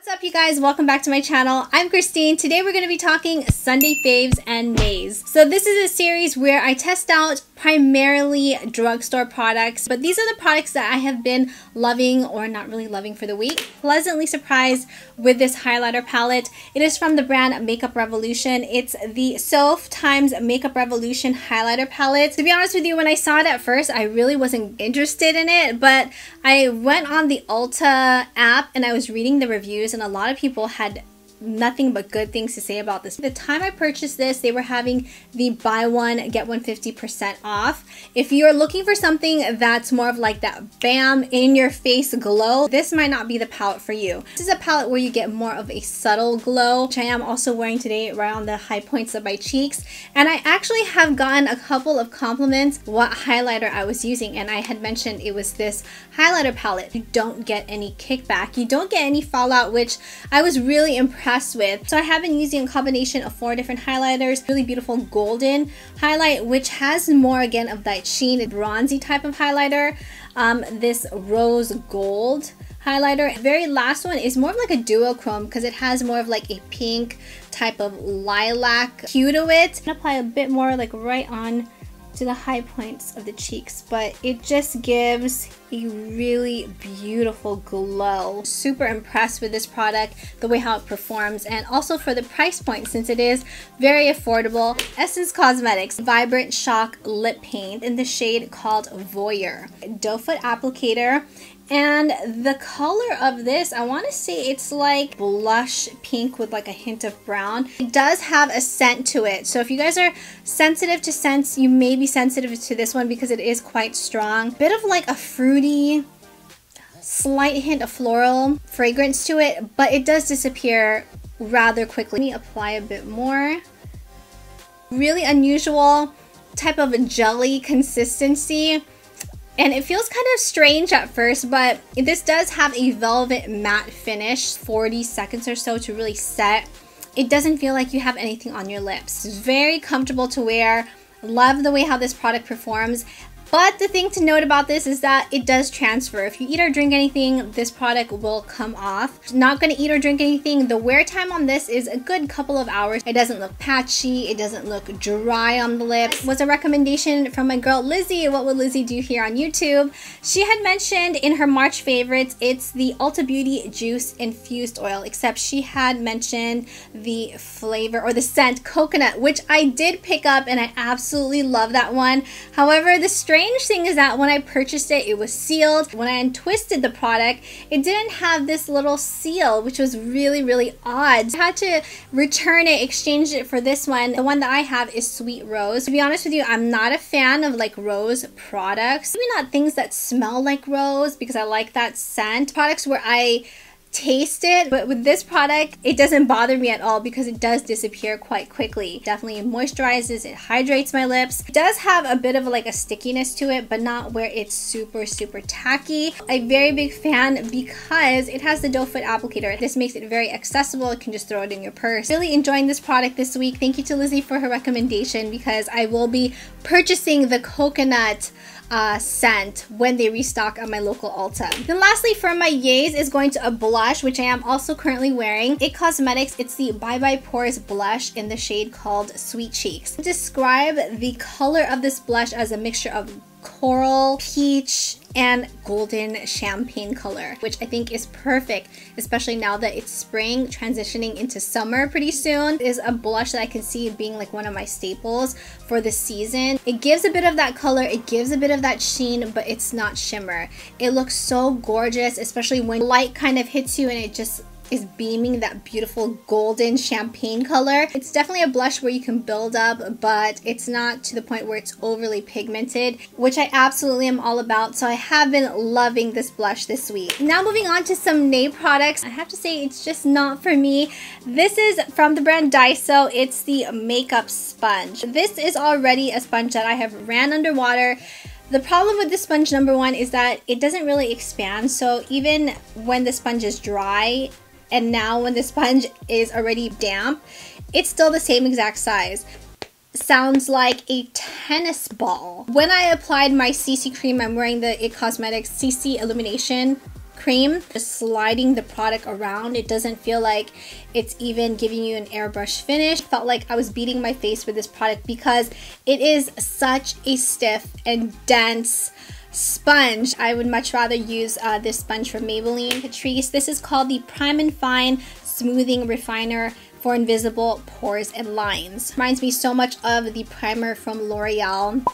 What's up, you guys? Welcome back to my channel. I'm Christine. Today we're going to be talking Sunday faves and Mays. So this is a series where I test out primarily drugstore products, but these are the products that I have been loving or not really loving for the week. Pleasantly surprised with this highlighter palette. It is from the brand Makeup Revolution. It's the Soph times Makeup Revolution highlighter palette. To be honest with you, when I saw it at first, I really wasn't interested in it, but I went on the Ulta app and I was reading the reviews, and a lot of people had nothing but good things to say about this. The time I purchased this, they were having the buy one get one 50% off. If you're looking for something that's more of like that bam in your face glow, this might not be the palette for you. This is a palette where you get more of a subtle glow, which I am also wearing today right on the high points of my cheeks. And I actually have gotten a couple of compliments what highlighter I was using, and I had mentioned it was this highlighter palette. You don't get any kickback, you don't get any fallout, which I was really impressed with. So I have been using a combination of 4 different highlighters. Really beautiful golden highlight, which has more again of that sheen, bronzy type of highlighter. This rose gold highlighter. The very last one is more of like a duochrome because it has more of like a pink type of lilac hue to it. I'm gonna apply a bit more like right on to the high points of the cheeks, but it just gives a really beautiful glow. Super impressed with this product, the way how it performs, and also for the price point since it is very affordable. Essence Cosmetics Vibrant Shock Lip Paint in the shade called Voyeur. Doe foot applicator. And the color of this, I want to say it's like blush pink with like a hint of brown. It does have a scent to it. So if you guys are sensitive to scents, you may be sensitive to this one because it is quite strong. Bit of like a fruity, slight hint of floral fragrance to it, but it does disappear rather quickly. Let me apply a bit more. Really unusual type of a jelly consistency. And it feels kind of strange at first, but this does have a velvet matte finish, 40 seconds or so to really set. It doesn't feel like you have anything on your lips. It's very comfortable to wear. Love the way how this product performs. But the thing to note about this is that it does transfer. If you eat or drink anything, this product will come off. Not gonna eat or drink anything. The wear time on this is a good couple of hours. It doesn't look patchy. It doesn't look dry on the lips. It was a recommendation from my girl Lizzie. What would Lizzie do here on YouTube? She had mentioned in her March favorites, it's the Ulta Beauty Juice Infused Oil, except she had mentioned the flavor or the scent coconut, which I did pick up and I absolutely love that one. However, the strange thing is that when I purchased it, it was sealed. When I untwisted the product, it didn't have this little seal, which was really odd. I had to return it, exchange it for this one. The one that I have is Sweet Rose. To be honest with you, I'm not a fan of like rose products. Maybe not things that smell like rose because I like that scent. Products where I taste it, but with this product it doesn't bother me at all because it does disappear quite quickly. Definitely moisturizes, it hydrates my lips. It does have a bit of like a stickiness to it, but not where it's super tacky. A very big fan because it has the doe foot applicator. This makes it very accessible. You can just throw it in your purse. Really enjoying this product this week. Thank you to Lizzie for her recommendation because I will be purchasing the coconut scent when they restock at my local Ulta. Then lastly, for my yays is going to a blush, which I am also currently wearing. IT Cosmetics, it's the Bye Bye Pores blush in the shade called Sweet Cheeks. I describe the color of this blush as a mixture of coral, peach, and golden champagne color, which I think is perfect, especially now that it's spring, transitioning into summer pretty soon. It is a blush that I can see being like one of my staples for the season. It gives a bit of that color, it gives a bit of that sheen, but it's not shimmer. It looks so gorgeous, especially when light kind of hits you and it just is beaming that beautiful golden champagne color. It's definitely a blush where you can build up, but it's not to the point where it's overly pigmented, which I absolutely am all about. So I have been loving this blush this week. Now moving on to some nail products. I have to say it's just not for me. This is from the brand Daiso. It's the makeup sponge. This is already a sponge that I have ran underwater. The problem with this sponge, number one, is that it doesn't really expand. So even when the sponge is dry, and now when the sponge is already damp, it's still the same exact size. Sounds like a tennis ball. When I applied my CC cream, I'm wearing the IT Cosmetics CC Illumination cream. Just sliding the product around, it doesn't feel like it's even giving you an airbrush finish. Felt like I was beating my face with this product because it is such a stiff and dense sponge. I would much rather use this sponge from Maybelline Catrice. This is called the Prime and Fine Smoothing Refiner for Invisible Pores and Lines. Reminds me so much of the primer from L'Oreal,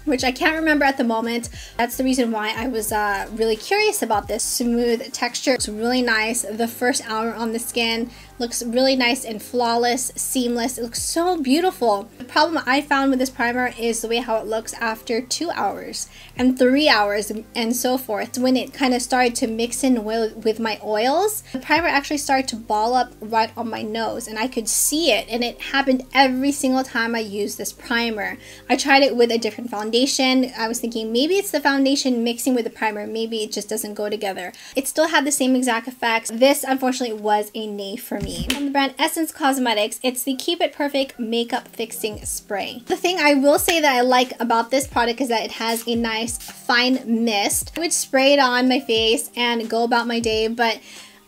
which I can't remember at the moment. That's the reason why I was really curious about this. Smooth texture. It's really nice. The first hour on the skin looks really nice and flawless, seamless. It looks so beautiful. The problem I found with this primer is the way how it looks after 2 hours and 3 hours and so forth. When it kind of started to mix in with my oils, the primer actually started to ball up right on my nose and I could see it, and it happened every single time I used this primer. I tried it with a different foundation. I was thinking maybe it's the foundation mixing with the primer, maybe it just doesn't go together. It still had the same exact effects. This unfortunately was a nay for me. From the brand Essence Cosmetics, it's the Keep It Perfect Makeup Fixing Spray. The thing I will say that I like about this product is that it has a nice fine mist. I would spray it on my face and go about my day, but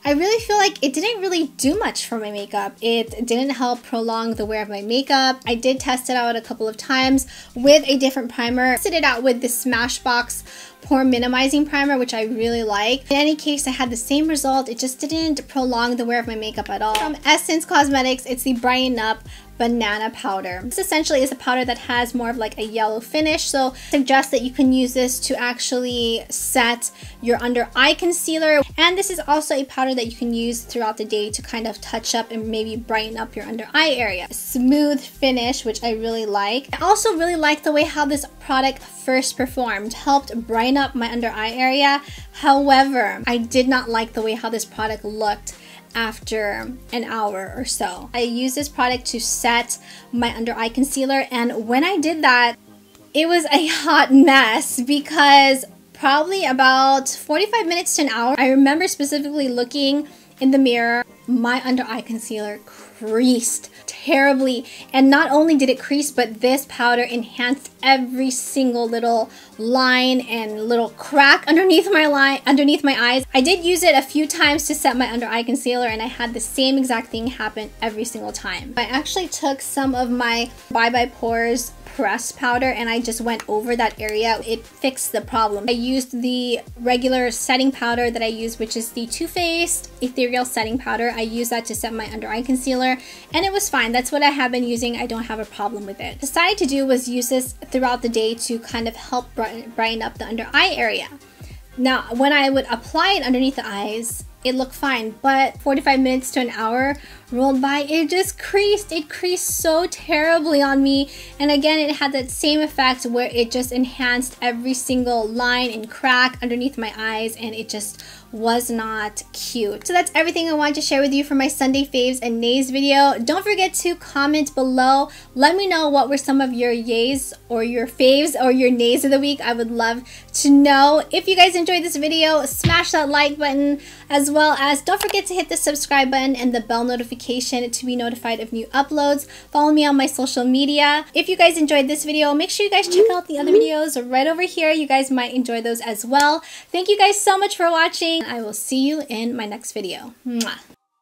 I really feel like it didn't really do much for my makeup. It didn't help prolong the wear of my makeup. I did test it out a couple of times with a different primer. I tested it out with the Smashbox Pore Minimizing Primer, which I really like. In any case, I had the same result. It just didn't prolong the wear of my makeup at all. From Essence Cosmetics, it's the Brighten Up Banana Powder. This essentially is a powder that has more of like a yellow finish, so I suggest that you can use this to actually set your under eye concealer. And this is also a powder that you can use throughout the day to kind of touch up and maybe brighten up your under eye area. Smooth finish, which I really like. I also really like the way how this product first performed. Helped brighten up my under eye area. However, I did not like the way how this product looked after an hour or so. I used this product to set my under eye concealer, and when I did that, it was a hot mess because probably about 45 minutes to an hour, I remember specifically looking in the mirror, my under eye concealer creased terribly. And not only did it crease, but this powder enhanced every single little line and little crack underneath my eyes. I did use it a few times to set my under eye concealer, and I had the same exact thing happen every single time. I actually took some of my Bye Bye Pores press powder and I just went over that area. It fixed the problem. I used the regular setting powder that I use, which is the Too Faced Ethereal Setting Powder. I used that to set my under eye concealer and it was fine. That's what I have been using. I don't have a problem with it. What I decided to do was use this throughout the day to kind of help brighten up the under eye area. Now, when I would apply it underneath the eyes, it looked fine, but 45 minutes to an hour rolled by, it just creased. It creased so terribly on me, and again, it had that same effect where it just enhanced every single line and crack underneath my eyes, and it just was not cute. So that's everything I wanted to share with you for my Sunday faves and nays video. Don't forget to comment below. Let me know what were some of your yays or your faves or your nays of the week. I would love to know. If you guys enjoyed this video, smash that like button, as well as don't forget to hit the subscribe button and the bell notification to be notified of new uploads. Follow me on my social media. If you guys enjoyed this video, make sure you guys check out the other videos right over here. You guys might enjoy those as well. Thank you guys so much for watching. I will see you in my next video. Mwah.